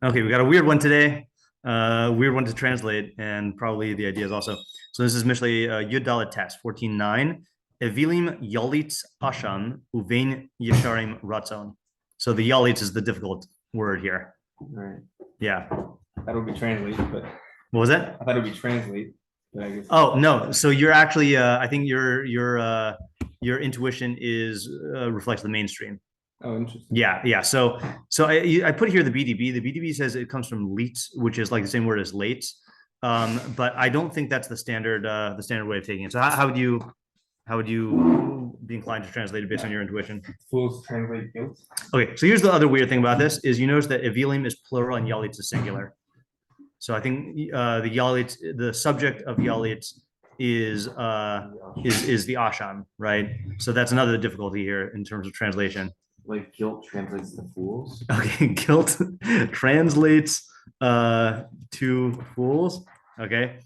Okay, we got a weird one today. Weird one to translate, and probably the ideas also. So this is Mishlei Yud Dalet Tes 14:9. Eveelim yalitz asham uvein yesharim ratzon. So the yalitz is the difficult word here. Right. Yeah. That would be translated, but What was that? I thought it would be translate, but I guess. Oh no! So you're actually, I think your intuition is reflects the mainstream. Oh, interesting. Yeah. So I put here the BDB. The BDB says it comes from leets, which is like the same word as late. But I don't think that's the standard way of taking it. So how would you be inclined to translate it based on your intuition? Fools translate guilt. Okay, so here's the other weird thing about this is you notice that eveelim is plural and yalitz is singular. So I think the yalitz, the subject of yalitz is the asham, right? So that's another difficulty here in terms of translation. Like guilt translates to fools. Okay, guilt translates to fools. Okay,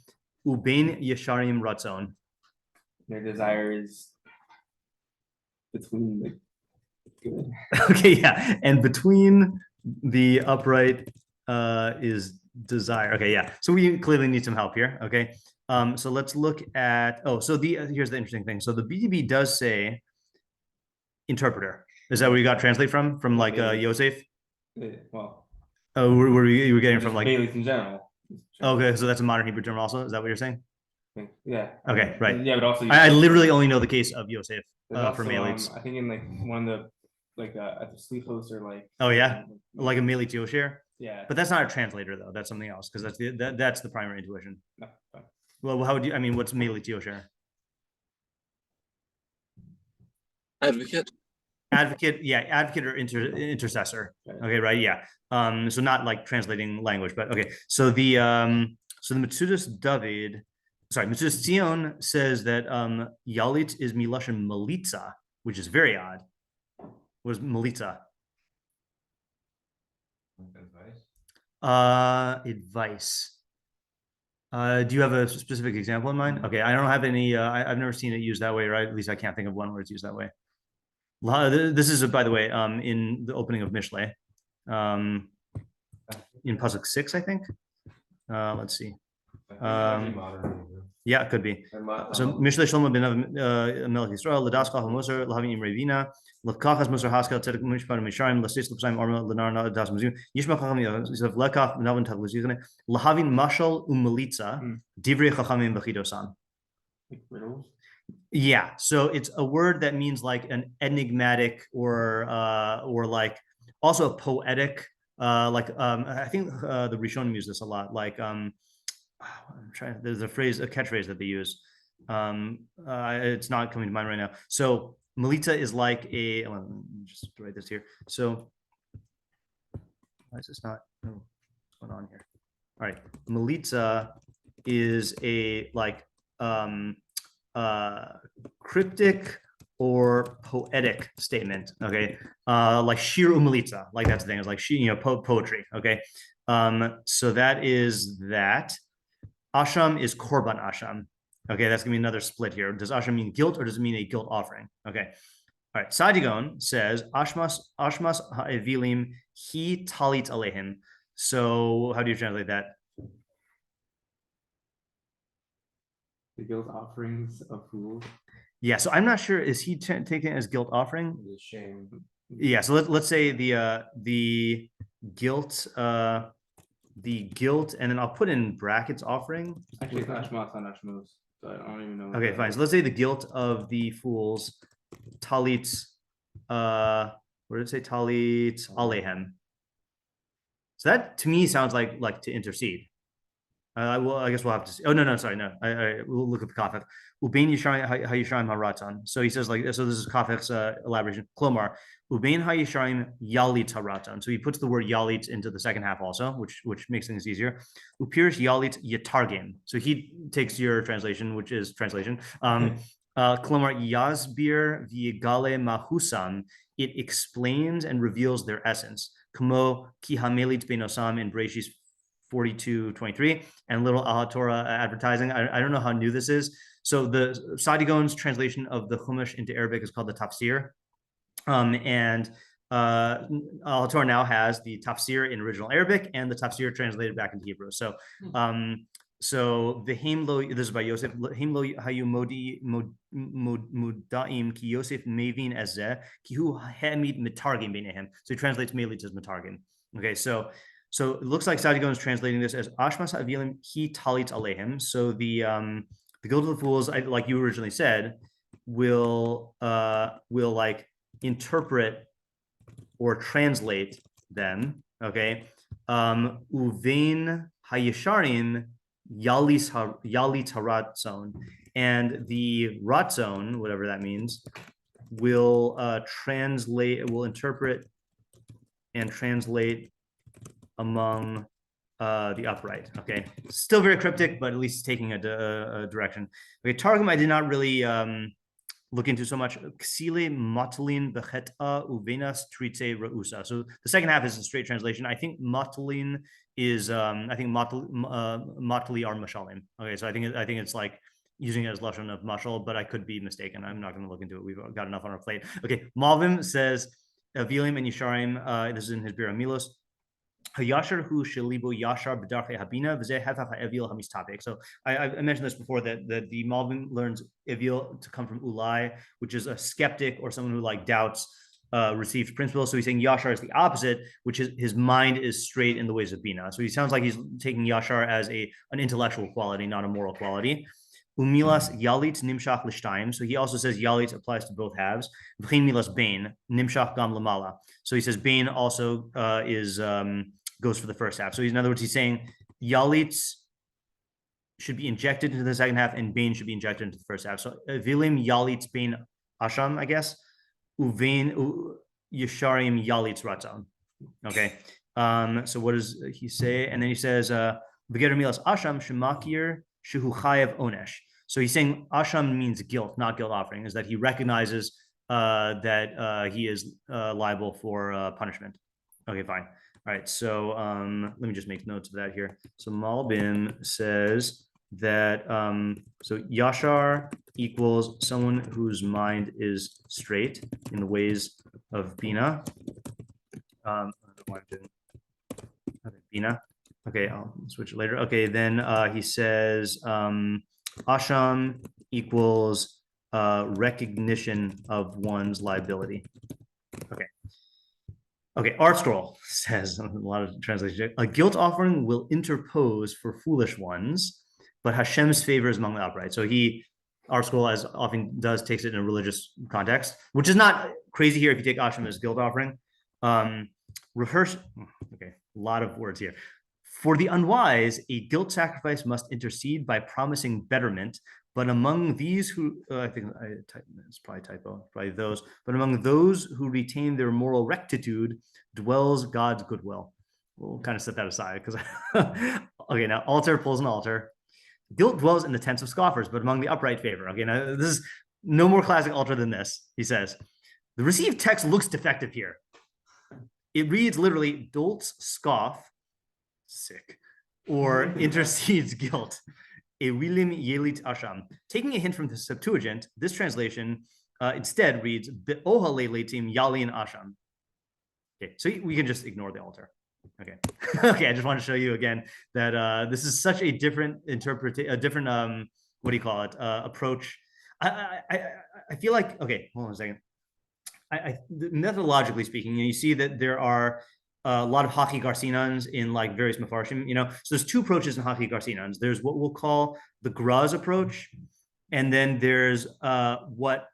ubein yesharim ratzon. Their desire is between the good. Okay, yeah, and between the upright is desire. Okay, yeah. So we clearly need some help here. Okay, so let's look at. Oh, so here's the interesting thing. So the BDB does say interpreter. Is that where you got translate from? From like Yosef? Well. Oh, were you getting from like Bailey's in general. Okay, so that's a modern Hebrew term also. Is that what you're saying? Yeah. Okay, right. Yeah, but also I literally only know the case of Yosef for Meleits. I think in like one of the at the slichos or like. Oh yeah, like a Meleit Yosher. Yeah. But that's not a translator though. That's something else because that's the primary intuition. No, fine. Well, how would you? I mean, what's Meleit Yosher? Advocate, yeah, advocate or intercessor. Okay, right, yeah. So not like translating language, but okay. So the Metzudas David, Metzudas Zion says that Yalit is milashon melitza, which is very odd. What is melitza? Advice. Do you have a specific example in mind? Okay, I don't have any. I've never seen it used that way, right? At least I can't think of one where it's used that way. This is, by the way, in the opening of Mishlei, in pasuk 6, I think. Let's see. Yeah, it could be. So Mishlei Shlomo ben Melech Yisrael Ladas Kach Musar Lahavim Revina Lakachas Musar Haskel Tzedek Mishpat Misharim Lasis L'Psaim Arma Lenarna Das Muzim Yishma Chacham Yosef Lekach Navin Tagluzigane Lahavin Mashal Umelitza Divrei Chachamim Bechidosan. Yeah, so it's a word that means like an enigmatic or like also a poetic I think the Rishonim use this a lot, like I'm trying, there's a catchphrase that they use. It's not coming to mind right now. So Melita is like let me just write this here. So why is this not, what's going on here? All right, Melita is a like cryptic or poetic statement, okay, like shiur umelitza, like that's the thing. It's like poetry, okay. So that is that. Asham is korban asham, okay. That's gonna be another split here. Does asham mean guilt or does it mean a guilt offering? Okay. All right. Sadigon says ashmas ha'eveelim hi talit aleihim. So how do you translate that? The guilt offerings of fools. Yeah, so I'm not sure. Is he taking it as guilt offering? The shame. Yeah, so let's say the guilt, and then I'll put in brackets offering. Actually, it's Ashmas on Ashmos, so I don't even know. Okay, fine. So let's say the guilt of the fools, talit. What did it say? Talit alehem. So that to me sounds like to intercede. Well, I guess we'll have to see. Oh no, sorry, no. We'll look at the kafek. Ubein yesharim hayesharim haratzon. So he says like so. This is kafek's elaboration. Klomar ubein hayesharim yalit haratzon. So he puts the word yalit into the second half also, which makes things easier. Upirish yalit yetargim. So he takes your translation, which is translation. Klomar yazbir v'yigale mahusam. It explains and reveals their essence. Kamo ki hamelit benosam in Bereshis 42:23 and little Torah advertising. I don't know how new this is. So the Sadigon's translation of the Chumash into Arabic is called the Tafsir. And Al-Torah now has the tafsir in original Arabic and the tafsir translated back into Hebrew. So the Haim this is by Yosef, Haim lo hayu mudaim ki Yosef mevin ezeh ki hu hamid mitargim beinehem. So he translates melit as mitargim. Okay, so it looks like Sadigon is translating this as Ashmas eveelim he talit aleihim. So the guilt of the fools, like you originally said, will like interpret or translate them. Okay, uvein hayesharim yalit haratzon, and the ratzon, whatever that means, will interpret and translate among the upright. Okay, still very cryptic, but at least taking a direction. Okay, Targum I did not really look into so much. Ksile matlin becheta uvenas tritze reusa. So the second half is a straight translation. I think matlin is matli are mashalim. Okay, so I think it's like using it as lashon of mashal, but I could be mistaken. I'm not going to look into it. We've got enough on our plate. Okay, Malvim says eveelim and yesharim. This is in his Biur Milos. Hayashar hu shelibo yashar b'darchei habina v'zeh hafaf ha'evil hamistatek. So I mentioned this before that the Malvin learns evil to come from ulai, which is a skeptic or someone who like doubts received principles. So he's saying yashar is the opposite, which is his mind is straight in the ways of bina. So he sounds like he's taking yashar as an intellectual quality, not a moral quality. Umilas yalit nimshach l'shtayim. So he also says yalit applies to both halves. V'chein milas bain nimshach gam lamala. So he says bain also goes for the first half. So in other words, he's saying yalits should be injected into the second half, and bain should be injected into the first half. So eveelim yalits bain asham, I guess. Uvein yesharim yalits ratzon. Okay. So what does he say? And then he says v'geter milas asham shemakir shehu chayev onesh. So he's saying asham means guilt, not guilt offering, is that he recognizes that he is liable for punishment. Okay, fine. All right, so let me just make notes of that here. So Malbim says that so Yashar equals someone whose mind is straight in the ways of Bina. I don't know why I didn't. Okay, Bina. Okay, I'll switch it later. Okay, then he says Asham equals recognition of one's liability. Okay, Art Scroll says, a lot of translation, a guilt offering will interpose for foolish ones, but Hashem's favor is among the upright. So Art Scroll, as often does, takes it in a religious context, which is not crazy here if you take Hashem as guilt offering. Rehearse, okay, a lot of words here. For the unwise, a guilt sacrifice must intercede by promising betterment, but among these who, I think it's probably typo, probably those, but among those who retain their moral rectitude dwells God's goodwill. We'll kind of set that aside because, okay, now altar pulls an altar. Guilt dwells in the tents of scoffers, but among the upright favor. Okay, now this is no more classic altar than this. He says, the received text looks defective here. It reads literally, dolts scoff, sick, or intercedes guilt. Eveelim yelit asham. Taking a hint from the Septuagint, this translation instead reads be'oha leitim yalin asham. Okay, so we can just ignore the altar. Okay, okay. I just want to show you again that this is such a different interpretation, a different what do you call it? Approach. I feel like, okay, hold on a second. Methodologically speaking, you see that there are a lot of haki garsinans in like various meforshim, so there's two approaches in haki garsinans. There's what we'll call the Graz approach, and then there's what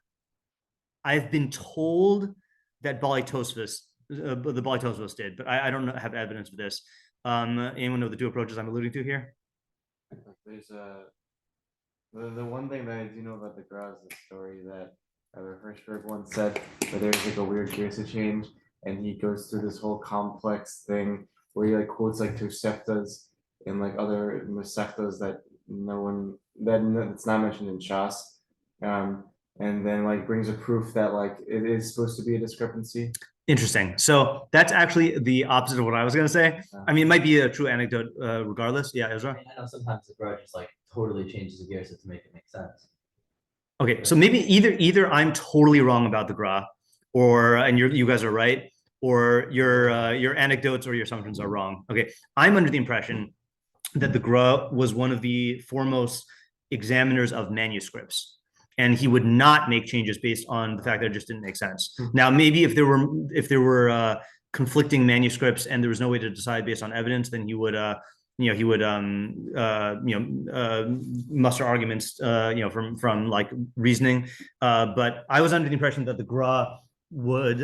I've been told that Bali Tosfos, the Bali Tosfos did, but I don't have evidence for this. Anyone know the two approaches I'm alluding to here? There's the one thing that I do know about the Graz is the story that Hirschberg once said, where there's like a weird Girsa change, and he goes through this whole complex thing where he like quotes like Toseftas and like other Masechtas that it's not mentioned in Shas, and then like brings a proof that like it is supposed to be a discrepancy. Interesting. So that's actually the opposite of what I was going to say. I mean, it might be a true anecdote regardless. Yeah, Ezra? I know sometimes the Gra just like totally changes the gears to make it make sense. Okay, so maybe either I'm totally wrong about the Gra, and you guys are right. or your anecdotes or your assumptions are wrong. Okay, I'm under the impression that the Gra was one of the foremost examiners of manuscripts, and he would not make changes based on the fact that it just didn't make sense. Now, maybe if there were conflicting manuscripts and there was no way to decide based on evidence, then he would muster arguments from like reasoning. But I was under the impression that the Gra would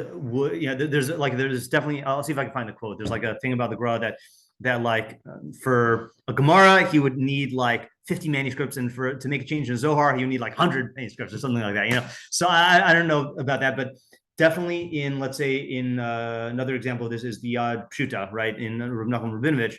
there's definitely, I'll see if I can find the quote. There's like a thing about the Gra that like for a Gemara he would need like 50 manuscripts, and to make a change in Zohar he would need like 100 manuscripts or something like that. So I don't know about that, but definitely in, let's say, in another example of this is the Pshuta, right, in Rav Nachman Rabinovich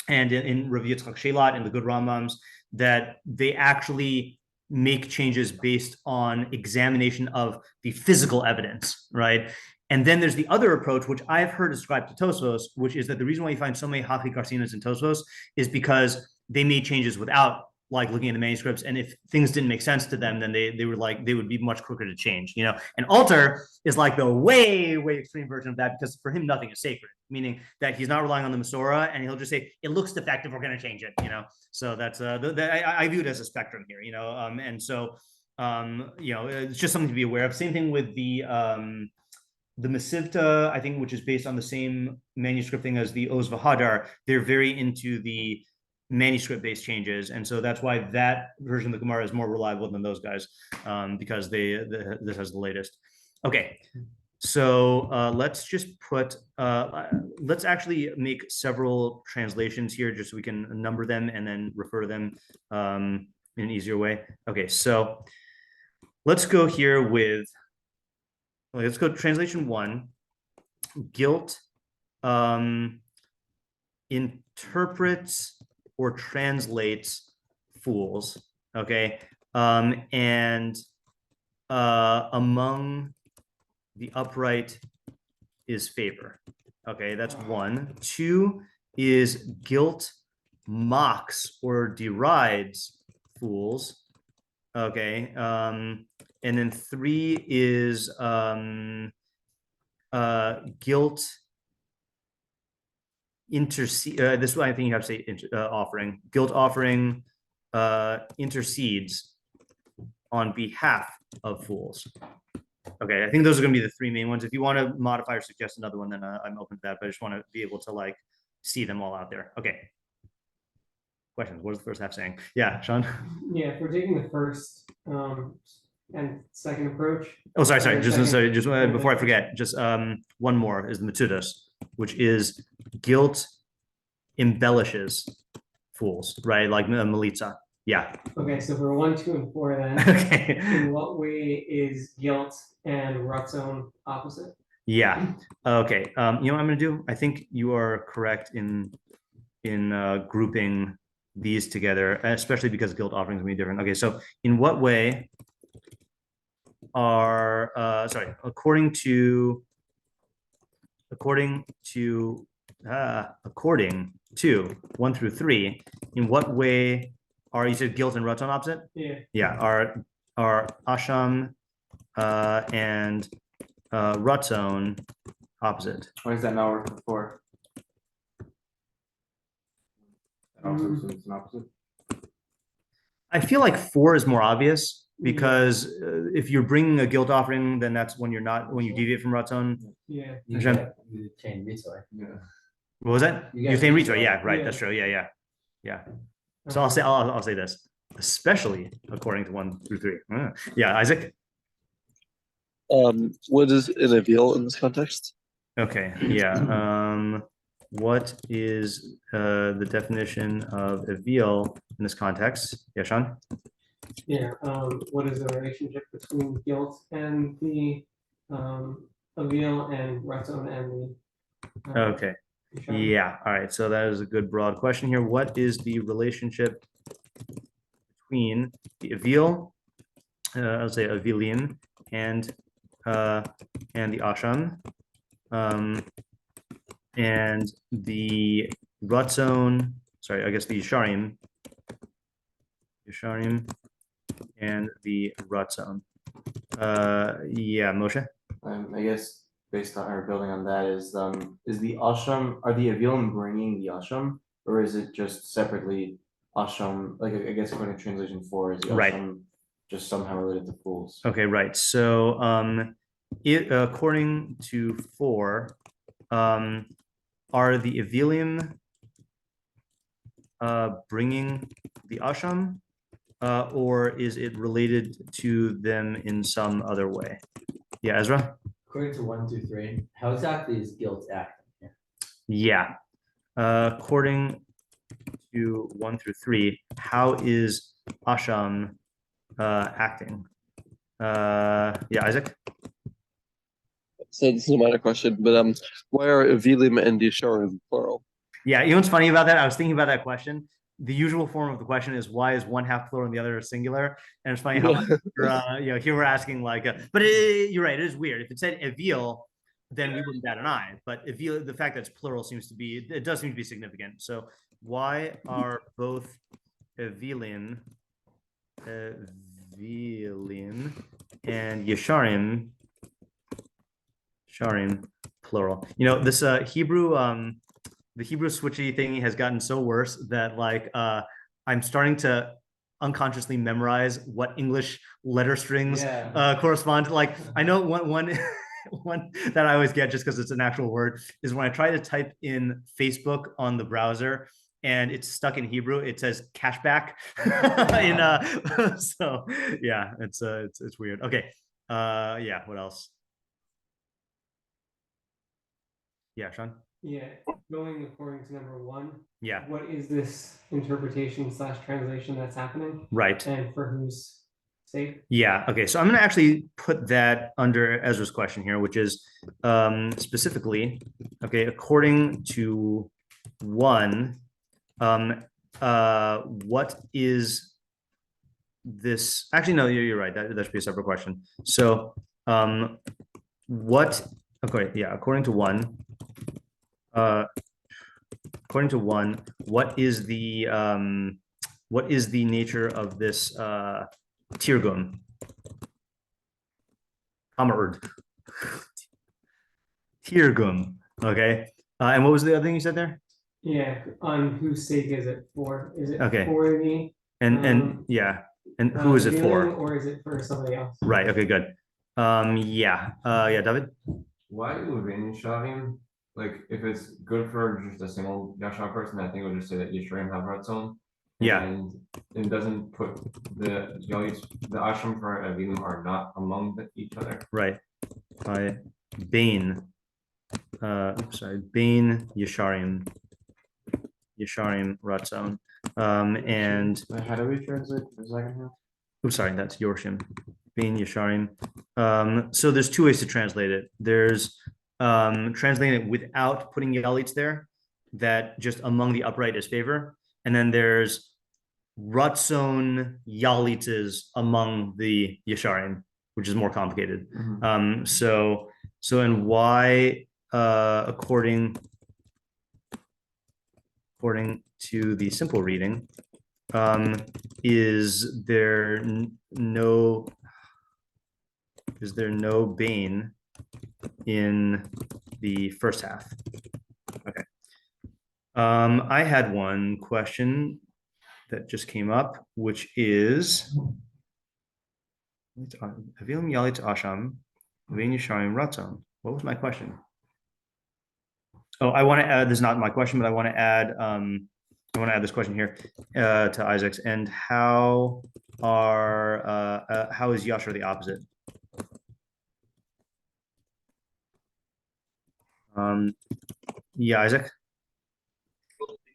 and in Rav Yitzchak Shelat and the good Rambams, that they actually make changes based on examination of the physical evidence, right? And then there's the other approach, which I've heard described to Tosfos, which is that the reason why you find so many Hachi Karsinas in Tosfos is because they made changes without like looking at the manuscripts, and if things didn't make sense to them, then they would be much quicker to change. And alter is like the way extreme version of that, because for him nothing is sacred, meaning that he's not relying on the Masorah, and he'll just say it looks defective, we're going to change it. So that's I view it as a spectrum here. And so it's just something to be aware of. Same thing with the Mesivta, I think, which is based on the same manuscript thing as the Oz V'Hadar. They're very into the manuscript-based changes, and so that's why that version of the Gemara is more reliable than those guys, because this has the latest. Okay, so let's just put let's actually make several translations here, just so we can number them and then refer to them in an easier way. Okay, so let's go here with, let's go translation 1. Guilt interprets or translates fools. Okay, and among the upright is favor. Okay, that's 1. 2 is guilt mocks or derides fools. Okay, and then 3 is guilt intercede. This is what I think you have to say. Offering, guilt offering intercedes on behalf of fools. Okay, I think those are going to be the 3 main ones. If you want to modify or suggest another one, then I'm open to that. But I just want to be able to like see them all out there. Okay. Questions? What is the first half saying? Yeah, Sean. Yeah, if we're taking the first and second approach. Oh, sorry. Just before I forget, just one more is the Metzudos, which is guilt embellishes fools, right? Like Melitza. Yeah. Okay, so for 1, 2, and 4, then. Okay. In what way is guilt and Ratzon opposite? Yeah. Okay. You know what I'm going to do? I think you are correct in grouping these together, especially because guilt offerings may be different. Okay. So in what way are according to 1 through 3, in what way are, you said guilt and Ratzon opposite? Yeah. Are Asham and Ratzon opposite? Why is that not work before? Also, it's an opposite. I feel like 4 is more obvious, because if you're bringing a guilt offering, then that's when you deviate from Ratzon. Yeah. You change Ritzor. Yeah. What was that? You're saying Ritzor. Yeah, right. Yeah. That's true. Yeah. So I'll say this, especially according to 1 through 3. Yeah, Isaac. What is an eveelim in this context? Okay. Yeah. What is the definition of eveelim in this context? Yeah, Sean. Yeah. What is the relationship between guilt and the eveelim and Ratzon and the? Okay. Yeah. All right. So that is a good broad question here. What is the relationship between the eveelim, I'll say eveelim, and the asham, and the Ratzon? Sorry, I guess the yesharim, and the Ratzon. Yeah, Moshe. I guess based on or building on that is the asham, are the eveelim bringing the asham, or is it just separately asham? Like I guess according to translation 4, is the Right. asham just somehow related to fools? Okay, right. So according to 4, are the eveelim bringing the asham, or is it related to them in some other way? Yeah, Ezra? According to 1 through 3, how exactly is guilt acting here? Yeah. According to 1 through 3, how is asham acting? Yeah, Isaac? So this is a minor question, but why are eveelim and yesharim plural? Yeah, you know what's funny about that? I was thinking about that question. The usual form of the question is why is one half plural and the other is singular? And it's funny how here we're asking like, but you're right, it is weird. If it said eveil, then we wouldn't bat an eye. But eveil, the fact that it's plural it does seem to be significant. So why are both eveelim and yesharim plural? You know, this Hebrew the Hebrew switchy thing has gotten so worse that like I'm starting to unconsciously memorize what English letter strings correspond to. Like I know one one that I always get just because it's an actual word is when I try to type in Facebook on the browser and it's stuck in Hebrew, it says cashback. So yeah, it's weird. Okay. Yeah, what else? Yeah, Sean? Yeah, going according to number 1. Yeah. What is this interpretation / translation that's happening? Right. And for whose sake? Yeah. Okay. So I'm going to actually put that under Ezra's question here, which is specifically, okay, according to 1, what is this? Actually, no, you're right. That should be a separate question. So what? Okay. Yeah. According to 1. According to 1, what is the nature of this Tirgum? Tirgum. Okay. And what was the other thing you said there? Yeah, on whose sake is it for? Is it Okay. for the And yeah. And who is it for? or is it for somebody else? Right. Okay, good. Yeah. Yeah, David? Why yesharim? Like if it's good for just a single yashar person, I think it would just say that yesharim have ratzon. Yeah. And it doesn't put the ashram for eveelim are not among each other. Right. Bain. Bain yesharim ratzon. And How do we translate the second half? I'm sorry, that's yorshim. Bain yesharim. So there's 2 ways to translate it. There's translating it without putting yalits there, that just among the upright is favor. And then there's ratzon yalits among the yesharim, which is more complicated. Mm-hmm. So and why according to the simple reading, is there no bain in the first half? Okay. I had one question that just came up, which is eveelim yalit asham, vein yesharim ratzon. What was my question? Oh, I want to add, this is not my question, but I want to add this question here to Isaac's. And how is yashar the opposite? Yeah, Isaac.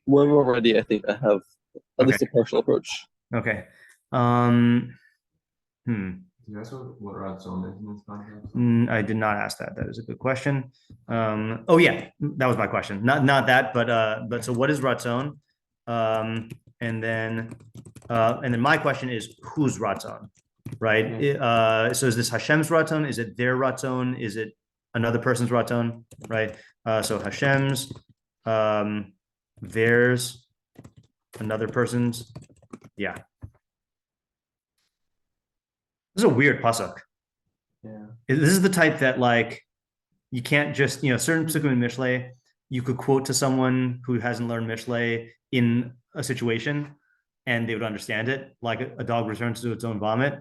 When we're ready, I think I have at least a partial approach. Okay. You ask what ratzon is in this context? I did not ask that. That is a good question. Oh yeah, that was my question. Not that, but so what is ratzon? And then my question is whose ratzon, right? So is this Hashem's ratzon? Is it their ratzon? Is it another person's ratzon, right? So Hashem's, theirs, another person's, yeah. This is a weird pasuk. Yeah. This is the type that like you can't just, certain pasukim in Mishlei, you could quote to someone who hasn't learned Mishlei in a situation and they would understand it, like a dog returns to its own vomit.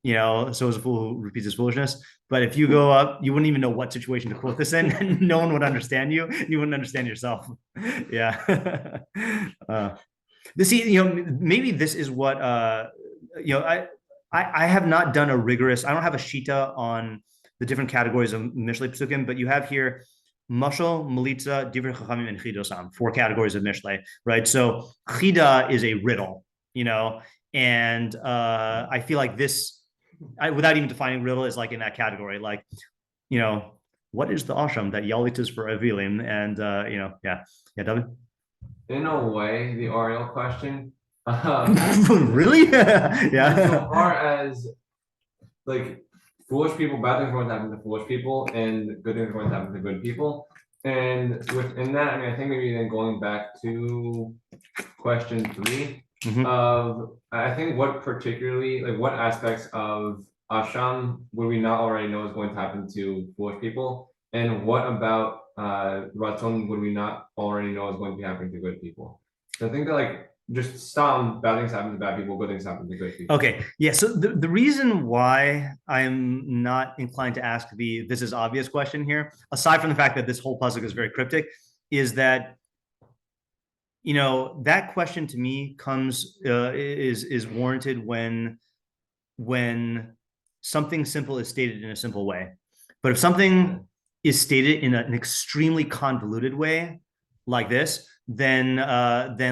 So is a fool who repeats his foolishness. But if you go up, you wouldn't even know what situation to quote this in, and no one would understand you. You wouldn't understand yourself. Yeah. Maybe this is what I have not done a rigorous. I don't have a shita on the different categories of Mishlei Pesukim, but you have here Mashal, Melitza, Divrei Chachamim, and Chidosam, 4 categories of Mishlei, right? So Chida is a riddle, and I feel like this, without even defining riddle, is like in that category. Like, what is the asham that yalit is for eveelim? And David. In a way, the Oriel question. Really? Yeah. So far as like foolish people, bad things are going to happen to foolish people, and good things are going to happen to good people. And within that, I think maybe then going back to question 3 of, I think what particularly, like what aspects of Asham would we not already know is going to happen to foolish people? And what about Ratzon would we not already know is going to be happening to good people? So I think that like just some bad things happen to bad people, good things happen to good people. Okay. Yeah. So the reason why I'm not inclined to ask this is obvious question here, aside from the fact that this whole pasuk is very cryptic, is that that question to me comes is warranted when something simple is stated in a simple way. But if something is stated in an extremely convoluted way like this, then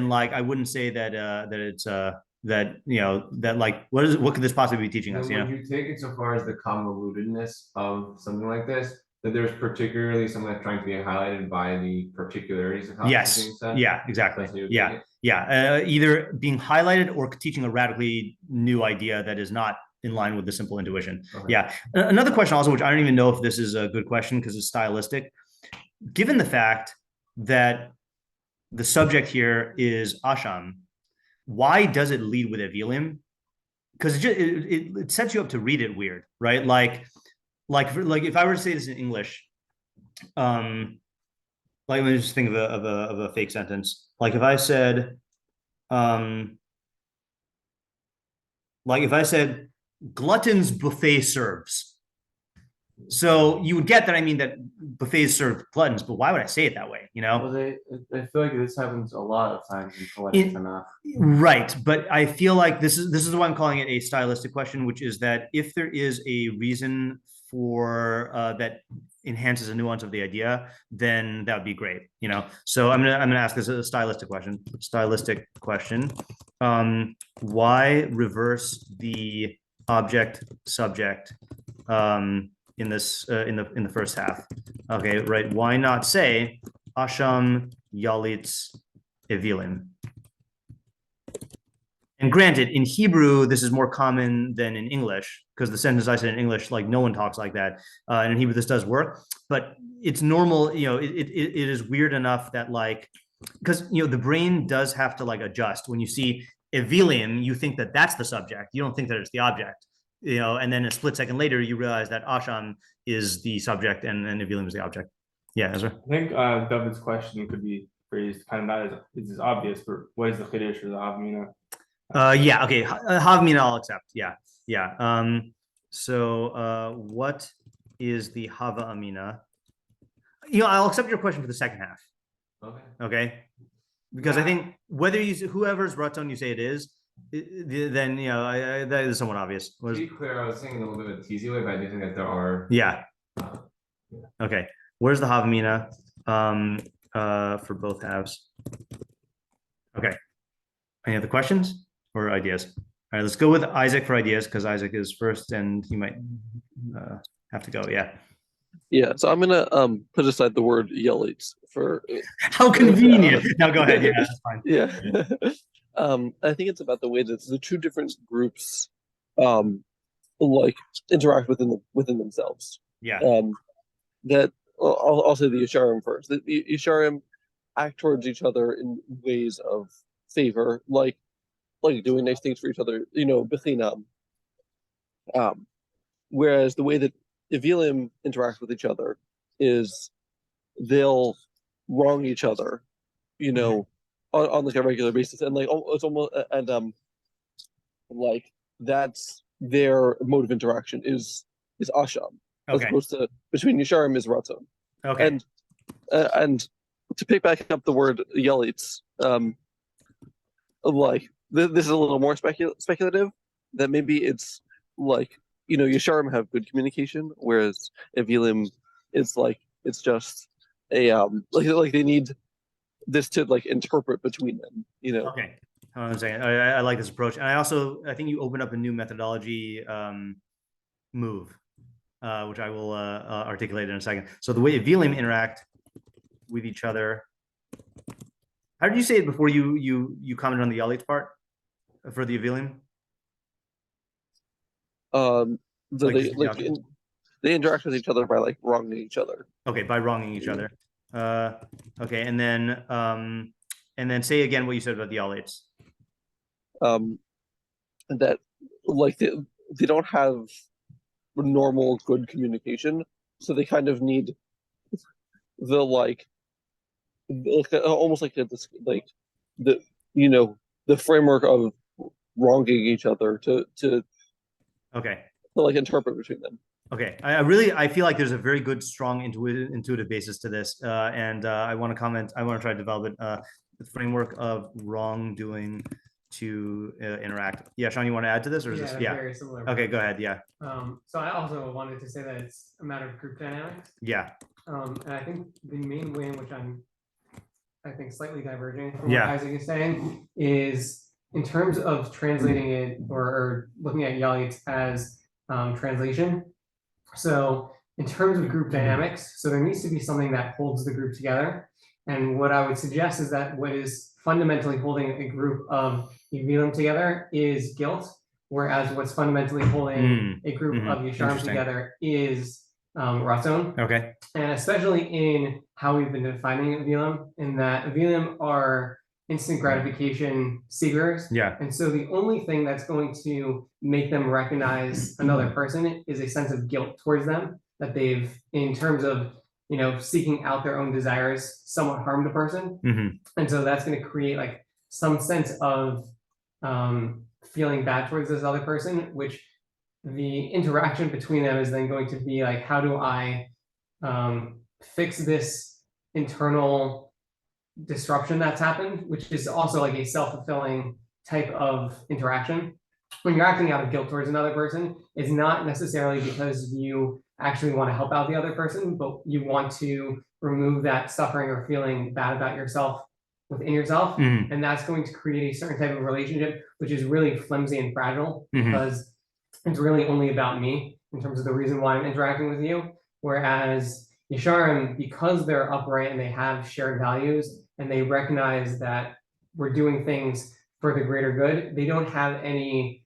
like I wouldn't say that it's that like what could this possibly be teaching us? When you take it so far as the convolutedness of something like this, that there's particularly something that's trying to be highlighted by the particularities of how it's being said. Yeah, exactly. Either being highlighted or teaching a radically new idea that is not in line with the simple intuition. Okay. Yeah. Another question also, which I don't even know if this is a good question because it's stylistic. Given the fact that the subject here is Asham, why does it lead with eveelim? Because it sets you up to read it weird, right? Like if I were to say this in English, let me just think of a fake sentence. Like if I said, gluttons buffet serves. So you would get that I mean that buffets serve gluttons, but why would I say it that way? Well, I feel like this happens a lot of times in poetic Tanakh. Right, but I feel like this is why I'm calling it a stylistic question, which is that if there is a reason for that enhances a nuance of the idea, then that would be great. So I'm gonna ask this a stylistic question. Why reverse the object subject in this in the first half? Okay, right. Why not say Asham Yalitz Eveelim? And granted, in Hebrew, this is more common than in English, because the sentence I said in English, like no one talks like that. And in Hebrew, this does work, but it's normal. It is weird enough that like, because the brain does have to like adjust. When you see eveelim, you think that that's the subject. You don't think that it's the object. And then a split second later, you realize that Asham is the subject and eveelim is the object. Yeah, Ezra? I think David's question could be phrased kind of not as obvious, but what is the chiddush or the havmina? Yeah, okay. Havmina I'll accept. Yeah. So what is the hava amina? I'll accept your question for the second half. Okay. Because I think whether whoever's ratzon you say it is, then that is somewhat obvious. To be clear, I was saying a little bit of a teasy way, but I do think that there are. Yeah. Okay. Where's the havmina for both halves? Okay. Any other questions or ideas? All right, let's go with Isaac for ideas because Isaac is first, and he might have to go. Yeah. Yeah. So I'm gonna put aside the word yelits for. How convenient. No, go ahead. Yeah, that's fine. Yeah. I think it's about the way that the two different groups like interact within themselves. Yeah. That I'll say the yesharim first. The yesharim act towards each other in ways of favor, like doing nice things for each other, bechinam. Whereas the way that eveelim interact with each other is they'll wrong each other, on like a regular basis, and like it's almost like that's their mode of interaction is asham, as Okay. opposed to between yesharim is ratzon. Okay. And to pick back up the word yelitz, like this is a little more speculative, that maybe it's like, yesharim have good communication, whereas eveelim, it's just a like they need this to like interpret between them, Okay. Hold on a second. I like this approach. And I think you open up a new methodology move, which I will articulate in a second. So the way eveelim interact with each other. How did you say it before you commented on the yalith part for the eveelim? They interact with each other by like wronging each other. Okay, by wronging each other. Okay, and then say again what you said about the yaliths. That like they don't have normal good communication, so they kind of need the almost like the framework of wronging each other to Okay. like interpret between them. Okay, I feel like there's a very good, strong intuitive basis to this, and I want to comment. I want to try to develop it. The framework of wrongdoing to interact. Yeah, Sean, you want to add to this, or is this? Yeah. Very similar. Okay, go ahead. Yeah. So I also wanted to say that it's a matter of group dynamics. Yeah. And I think the main way in which I think slightly diverging from Yeah. what Isaac is saying is in terms of translating it or looking at yalith as translation. So in terms of group dynamics, so there needs to be something that holds the group together. And what I would suggest is that what is fundamentally holding a group of eveelim together is guilt, whereas what's fundamentally holding a group of yesharim Interesting. together is ratzon. Okay. And especially in how we've been defining eveelim, in that eveelim are instant gratification seekers. Yeah. And so the only thing that's going to make them recognize another person is a sense of guilt towards them, that they've, in terms of, seeking out their own desires, somewhat harmed a person. And so that's going to create like some sense of feeling bad towards this other person, which the interaction between them is then going to be like, how do I fix this internal disruption that's happened, which is also like a self-fulfilling type of interaction. When you're acting out of guilt towards another person, it's not necessarily because you actually want to help out the other person, but you want to remove that suffering or feeling bad about yourself within yourself. And that's going to create a certain type of relationship, which is really flimsy and fragile because it's really only about me in terms of the reason why I'm interacting with you. Whereas yesharim, because they're upright and they have shared values and they recognize that we're doing things for the greater good, they don't have any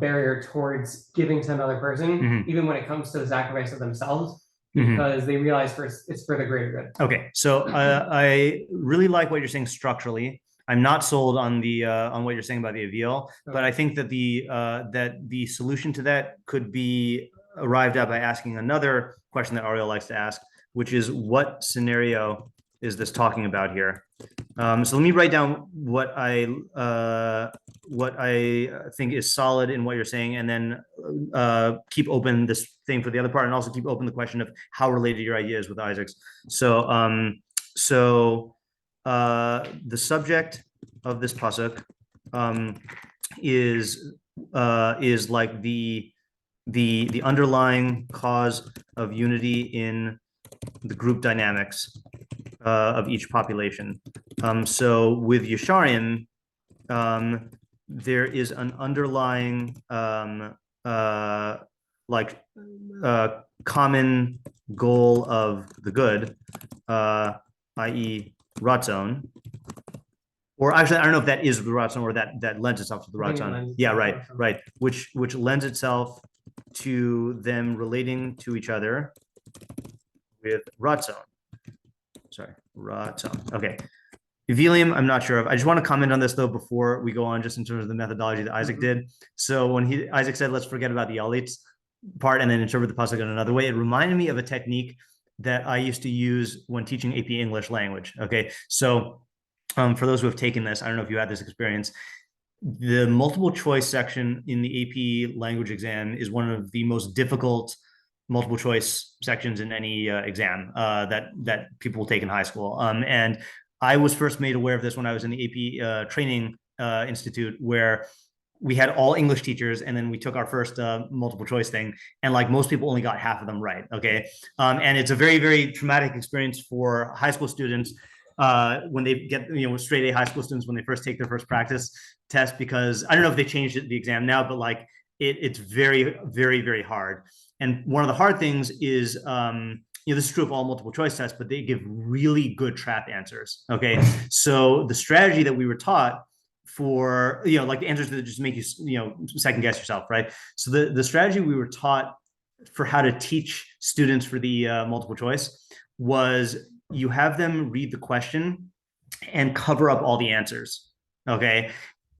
barrier towards giving to another person, even when it comes to the sacrifice of themselves, because they realize it's for the greater good. Okay, so I really like what you're saying structurally. I'm not sold on the on what you're saying about the eveil, but I think that the solution to that could be arrived at by asking another question that Ariel likes to ask, which is, what scenario is this talking about here? So let me write down what I think is solid in what you're saying, and then keep open this thing for the other part, and also keep open the question of how related your idea is with Isaac's. So the subject of this pasuk is like the underlying cause of unity in the group dynamics of each population. So with yesharim, there is an underlying common goal of the good, i.e. ratzon. Or actually, I don't know if that is the ratzon or that lends itself to the ratzon. Yeah, right. Which lends itself to them relating to each other with ratzon. Sorry, ratzon. Okay. Eveelim, I'm not sure of. I just want to comment on this though before we go on, just in terms of the methodology that Isaac did. So when Isaac said, let's forget about the yalith part and then interpret the pasuk in another way, it reminded me of a technique that I used to use when teaching AP English language. Okay, so for those who have taken this, I don't know if you had this experience. The multiple choice section in the AP language exam is one of the most difficult multiple choice sections in any exam that people will take in high school. And I was first made aware of this when I was in the AP training institute, where we had all English teachers, and then we took our first multiple choice thing, and like most people only got half of them right. Okay, and it's a very, very traumatic experience for high school students when they get, straight A high school students when they first take their first practice test, because I don't know if they changed the exam now, but like it's very, very, very hard. And one of the hard things is, this is true of all multiple choice tests, but they give really good trap answers. Okay, so the strategy that we were taught for, like the answers that just make you, second guess yourself, right? So the strategy we were taught for how to teach students for the multiple choice was you have them read the question and cover up all the answers, okay?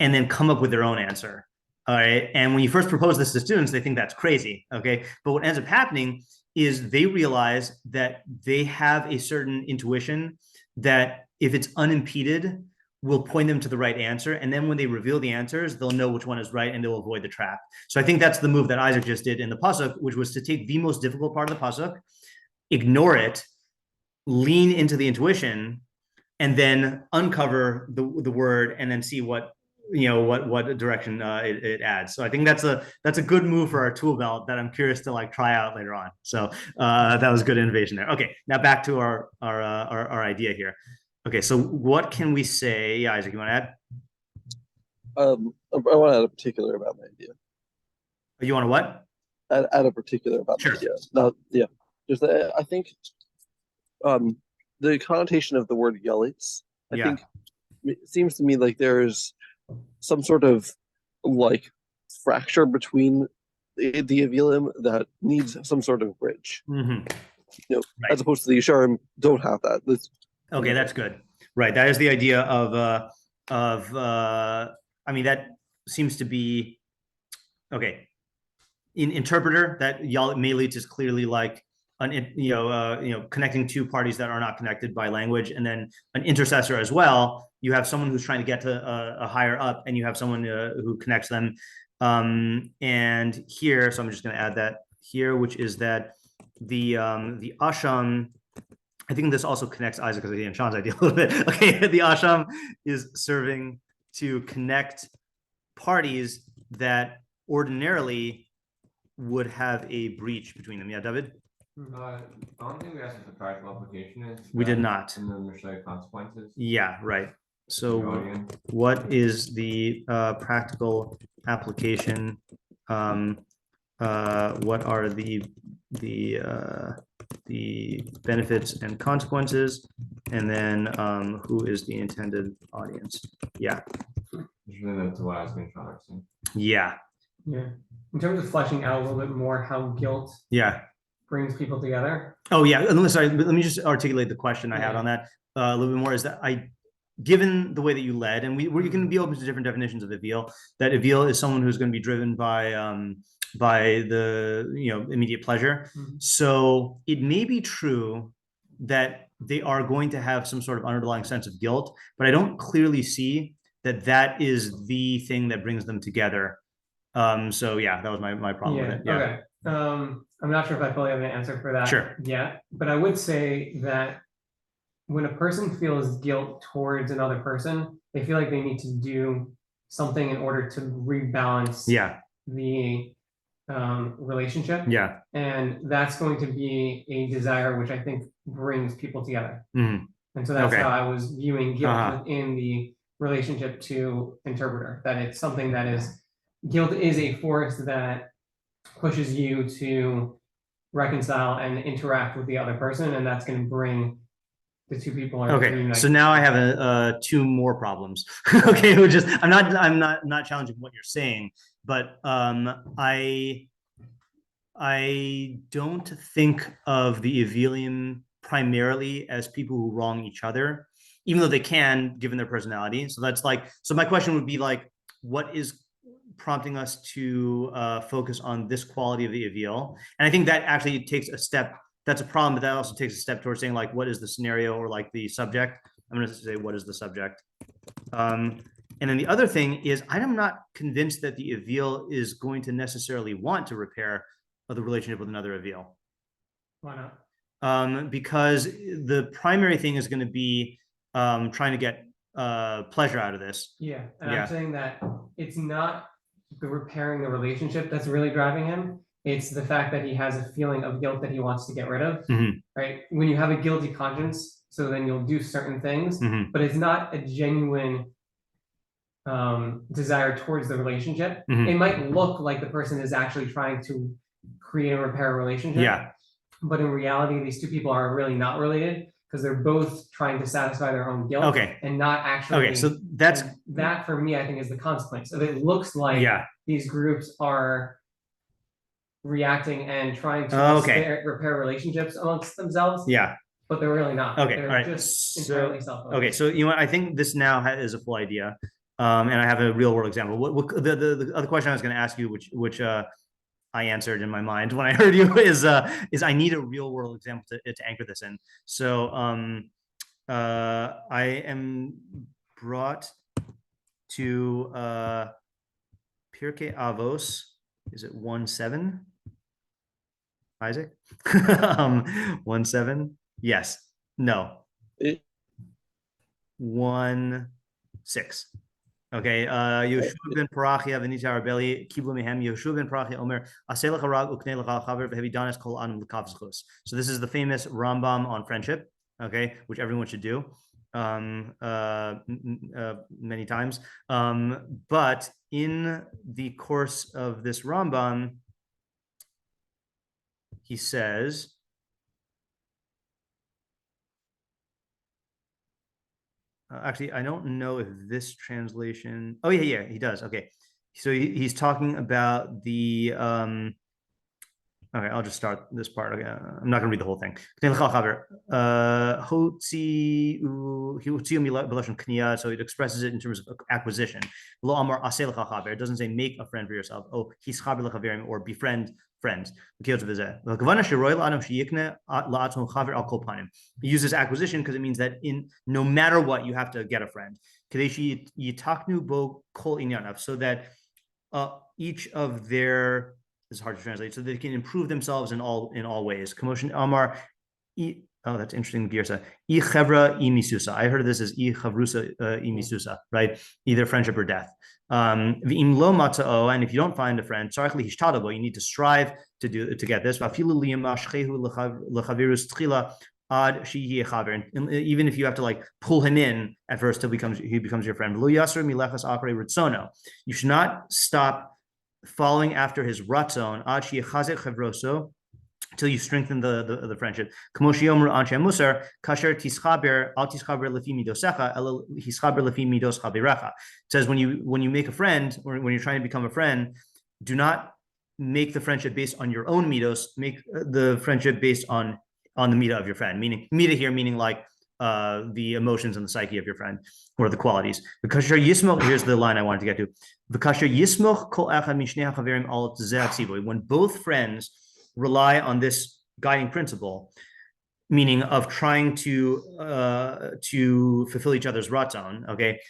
And then come up with their own answer, all right? And when you first propose this to students, they think that's crazy, okay? But what ends up happening is they realize that they have a certain intuition that if it's unimpeded, will point them to the right answer. And then when they reveal the answers, they'll know which one is right and they'll avoid the trap. So I think that's the move that Isaac just did in the pasuk, which was to take the most difficult part of the pasuk, ignore it, lean into the intuition, and then uncover the word and then see what direction it adds. So I think that's a good move for our tool belt that I'm curious to like try out later on. So that was good innovation there. Okay, now back to our idea here. Okay, so what can we say? Yeah, Isaac, you want to add? I want to add a particular about my idea. You want to what? Add a particular about Sure. my idea. No, yeah. Just I think the connotation of the word yalitz, I think it seems to me like there's some sort of like fracture between the eveelim that needs some sort of bridge. Mm-hmm. Right. As opposed to the yesharim don't have that. Okay, that's good. Right, that is the idea of I mean, that seems to be okay. In interpreter, that yalitz is clearly like connecting two parties that are not connected by language, and then an intercessor as well. You have someone who's trying to get to a higher up, and you have someone who connects them. And here, so I'm just going to add that here, which is that the asham. I think this also connects Isaac and Sean's idea a little bit. Okay, the asham is serving to connect parties that ordinarily would have a breach between them. Yeah, David? I don't think we asked what the practical application is. We did not. And the Mishlei consequences. Yeah, right. So what is the practical application? What are the benefits and consequences, and then who is the intended audience? Yeah. Yeah. Yeah. In terms of fleshing out a little bit more how guilt brings people together. Oh yeah. Sorry, let me just articulate the question I had on that a little bit more. Is that given the way that you led, and we can be open to different definitions of eveil, that eveil is someone who's going to be driven by the immediate pleasure. Mm-hmm. So it may be true that they are going to have some sort of underlying sense of guilt, but I don't clearly see that is the thing that brings them together. So yeah, that was my problem with it. Yeah. Okay. I'm not sure if I fully have an answer for that. Sure. yet, but I would say that when a person feels guilt towards another person, they feel like they need to do something in order to rebalance the relationship. Yeah. And that's going to be a desire which I think brings people together. Mm-hmm. And so that's how I was viewing guilt within the relationship to interpreter, that it's something that is, guilt is a force that pushes you to reconcile and interact with the other person, and that's going to bring the two people. So now I have two more problems. Okay, which is I'm not challenging what you're saying, but I don't think of the eveelim primarily as people who wrong each other, even though they can, given their personality. So that's so my question would be what is prompting us to focus on this quality of the eveil? And I think that actually takes a step that's a problem, but that also takes a step towards saying like, what is the scenario or like the subject? I'm going to say, what is the subject? And then the other thing is, I'm not convinced that the eveeil is going to necessarily want to repair the relationship with another eveeil. Why not? Because the primary thing is going to be trying to get pleasure out of this. Yeah, and Yeah. I'm saying that it's not the repairing the relationship that's really driving him. It's the fact that he has a feeling of guilt that he wants to get rid of, right? When you have a guilty conscience, so then you'll do certain things, but it's not a genuine desire towards the relationship. It might look like the person is actually trying to create and repair a relationship. Yeah. But in reality, these two people are really not related because they're both trying to satisfy their own guilt and not actually. Okay, so that's that for me, I think, is the consequence. So it looks like these groups are reacting and trying to repair relationships amongst themselves. Yeah. But they're really not. Okay, They're all right. just So, entirely self-focused. okay, so you know what? I think this now is a full idea, and I have a real world example. What the other question I was going to ask you, which I answered in my mind when I heard you, is I need a real world example to anchor this in. So I am brought to Pirkei Avos. Is it 1:7? Isaac? 1:7? Yes. No. 1:6. Okay. Yeshua ben Parachia v'nitar Arbeli kiblu mehem Yeshua ben Parachia Omer aseh lecha rag uknei lecha chaver v'hevidanes kol anum l'kav zchus. So this is the famous Rambam on friendship, okay, which everyone should do many times. But in the course of this Rambam, he says, actually, I don't know if this translation. Oh yeah, he does. Okay, so he's talking about the. Okay, I'll just start this part. Okay, I'm not going to read the whole thing. So it expresses it in terms of acquisition. It doesn't say make a friend for yourself. Oh, or befriend friends. He uses acquisition because it means that no matter what, you have to get a friend. So that each of their, this is hard to translate, so they can improve themselves in all ways. Commotion Amar. Oh, that's interesting. Girsa. I misusa. I heard of this as I chavrusa misusa, right? Either friendship or death. And if you don't find a friend, you need to strive to get this. And even if you have to like pull him in at first till he becomes your friend. You should not stop following after his ratzon till you strengthen the friendship. It says when you make a friend, or when you're trying to become a friend, do not make the friendship based on your own midos. Make the friendship based on the midah of your friend. Meaning midah here, meaning like the emotions and the psyche of your friend, or the qualities. Because here's the line I wanted to get to. When both friends rely on this guiding principle, meaning of trying to fulfill each other's ratzon. Okay,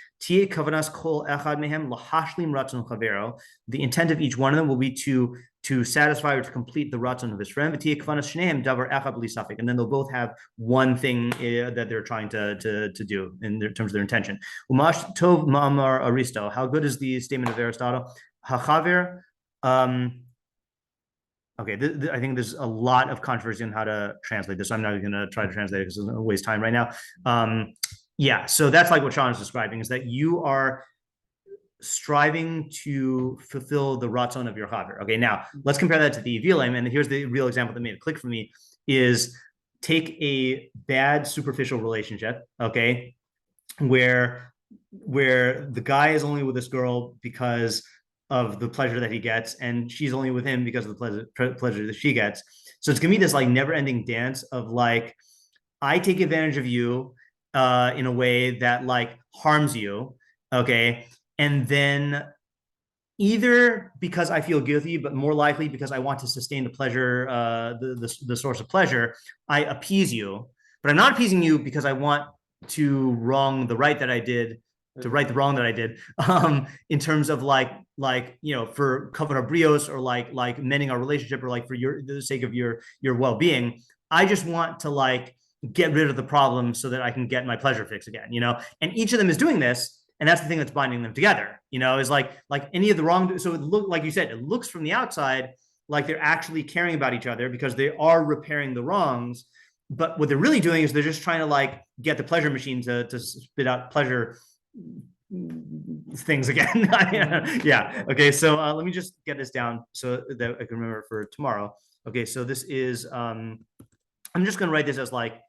the intent of each one of them will be to satisfy or to complete the ratzon of his friend. And then they'll both have one thing that they're trying to do in terms of their intention. Tov ma'amar Aristo. How good is the statement of Aristotle? Hachaver. Okay, I think there's a lot of controversy on how to translate this. So I'm not going to try to translate it because it's going to waste time right now. Yeah, so that's like what Sean is describing, is that you are striving to fulfill the ratzon of your chaver. Okay, now let's compare that to the eveelim, and here's the real example that made it click for me, is take a bad superficial relationship, okay, where the guy is only with this girl because of the pleasure that he gets, and she's only with him because of the pleasure that she gets. So it's gonna be this like never-ending dance of like, I take advantage of you in a way that like harms you, okay, and then either because I feel guilty, but more likely because I want to sustain the pleasure, the source of pleasure, I appease you. But I'm not appeasing you because I want to wrong the right that I did, to right the wrong that I did, in terms of like for kavod habrios, or like mending our relationship, or like for the sake of your well-being. I just want to like get rid of the problem so that I can get my pleasure fix again, and each of them is doing this. And that's the thing that's binding them together, is like any of the wrong. So it like you said, it looks from the outside like they're actually caring about each other because they are repairing the wrongs. But what they're really doing is they're just trying to like get the pleasure machine to spit out pleasure things again. Yeah. Okay. So let me just get this down so that I can remember for tomorrow. Okay. So this is, I'm just going to write this as like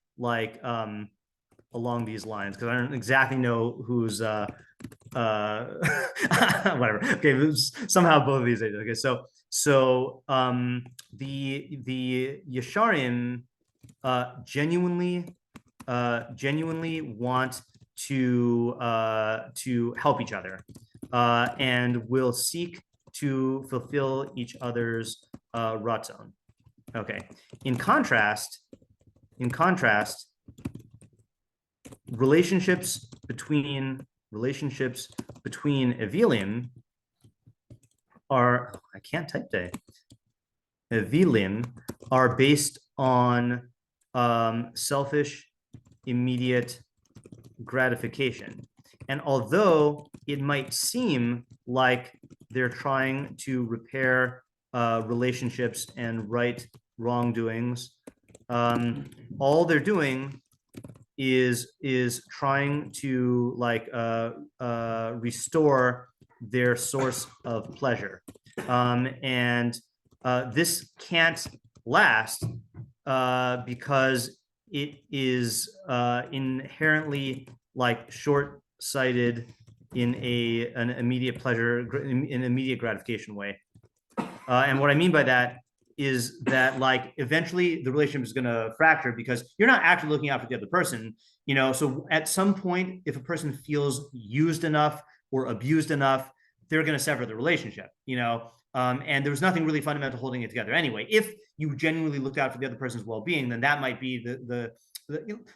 along these lines, because I don't exactly know who's whatever. Okay, somehow both of these days. Okay, so the yesharim genuinely want to help each other, and will seek to fulfill each other's ratzon. Okay. In contrast, relationships between eveelim are, I can't type today. Eveelim are based on selfish, immediate gratification. And although it might seem like they're trying to repair relationships and right wrongdoings, all they're doing is trying to like restore their source of pleasure, and this can't last because it is inherently like short-sighted in an immediate pleasure, in immediate gratification way. And what I mean by that is that like eventually the relationship is going to fracture because you're not actually looking out for the other person, so at some point, if a person feels used enough or abused enough, they're going to sever the relationship, and there was nothing really fundamental holding it together anyway. If you genuinely looked out for the other person's well-being, then that might be the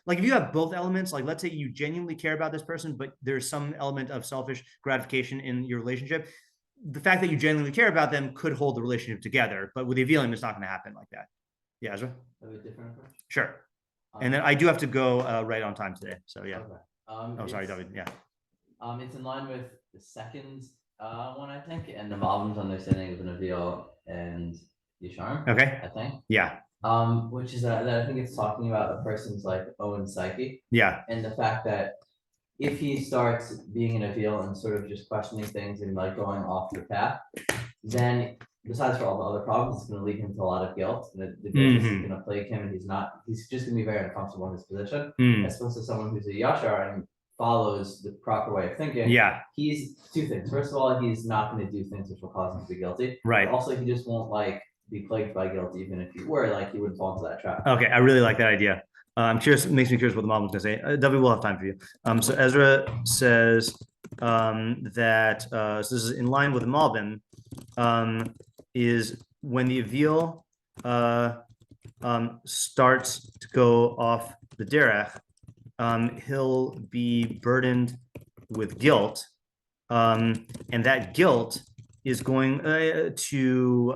like, if you have both elements, like let's say you genuinely care about this person, but there's some element of selfish gratification in your relationship, the fact that you genuinely care about them could hold the relationship together. But with eveelim, it's not going to happen like that. Yeah, Ezra? Have a different approach? Sure. And then I do have to go right on time today. So yeah. Okay. Sorry, David. Yeah. It's in line with the second one, I think, and the Rambam's understanding of an eveelim and yesharim. Okay. I think. Yeah. Which is that I think it's talking about a person's like own psyche. Yeah. And the fact that if he starts being an eveelim and sort of just questioning things and like going off the path, then besides for all the other problems, it's going to lead him to a lot of guilt, and the guilt is going to plague him, and he's just going to be very uncomfortable in his position. As opposed to someone who's a yashar and follows the proper way of thinking. Yeah. He's two things. First of all, he's not going to do things which will cause him to be guilty. Right. But also, he just won't like be plagued by guilt, even if he were, like he wouldn't fall into that trap. Okay, I really like that idea. I'm curious. It makes me curious what the mom was going to say. David, we'll have time for you. So Ezra says that so this is in line with the Malbim, is when the eveelim starts to go off the derech, he'll be burdened with guilt, and that guilt is going to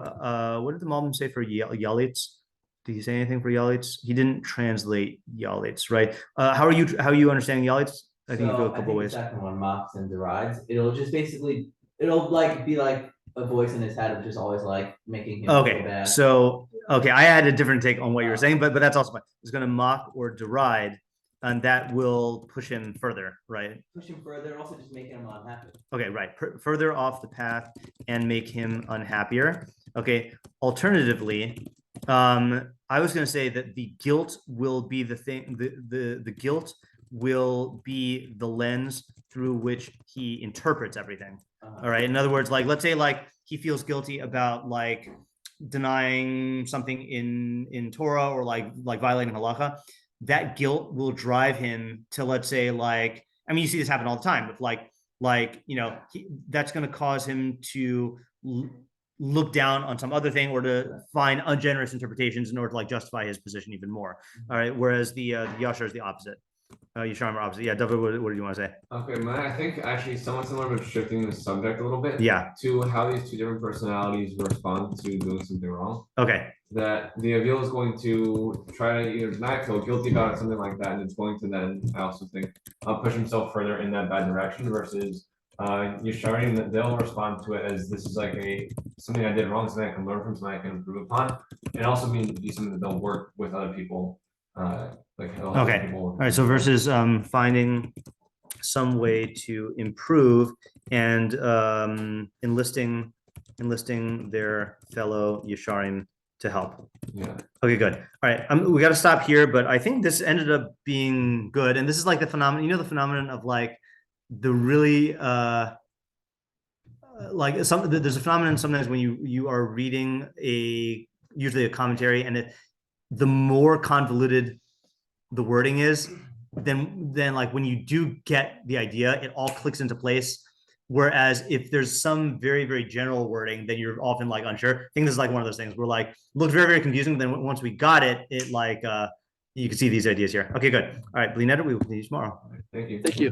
what did the Malbim say for yalitz? Did he say anything for yalitz? He didn't translate yalitz, right? How are you understanding yalitz? I think you go a couple ways. The second one, mocks and derides. It'll just basically, it'll like be like a voice in his head of just always like making him feel bad. So I had a different take on what you were saying, but that's also fine. It's going to mock or deride, and that will push him further, right? Push him further, and also just make him unhappy. Okay, right. Further off the path and make him unhappier. Okay. Alternatively, I was going to say that the guilt will be the thing. The guilt will be the lens through which he interprets everything. All right. In other words, like let's say like he feels guilty about like denying something in Torah or like violating halacha. That guilt will drive him to, let's say, like, I mean, you see this happen all the time with like like, that's going to cause him to look down on some other thing or to find ungenerous interpretations in order to like justify his position even more. All right. Whereas the yashar is the opposite. Yesharim are opposite. Yeah, David, what do you want to say? Okay, I think actually somewhat similar, but shifting the subject a little bit. Yeah. To how these two different personalities respond to doing something wrong. Okay. That the eveelim is going to try to either not feel guilty about it, something like that, and it's going to then, I also think, push himself further in that bad direction versus yesharim, that they'll respond to it as this is like something I did wrong, something I can learn from, something I can improve upon, and also be something that they'll work with other people. Okay. All right. So versus finding some way to improve and enlisting their fellow yesharim to help. Yeah. Okay, good. All right. We got to stop here, but I think this ended up being good. And this is like the phenomenon, the phenomenon of like the really there's a phenomenon sometimes when you are reading usually a commentary, and the more convoluted the wording is, then like when you do get the idea, it all clicks into place. Whereas if there's some very, very general wording, then you're often like unsure. I think this is like one of those things where like looked very, very confusing. But then once we got it, it like you can see these ideas here. Okay, good. All right, Blinetta, we will continue tomorrow. Thank you. Thank you.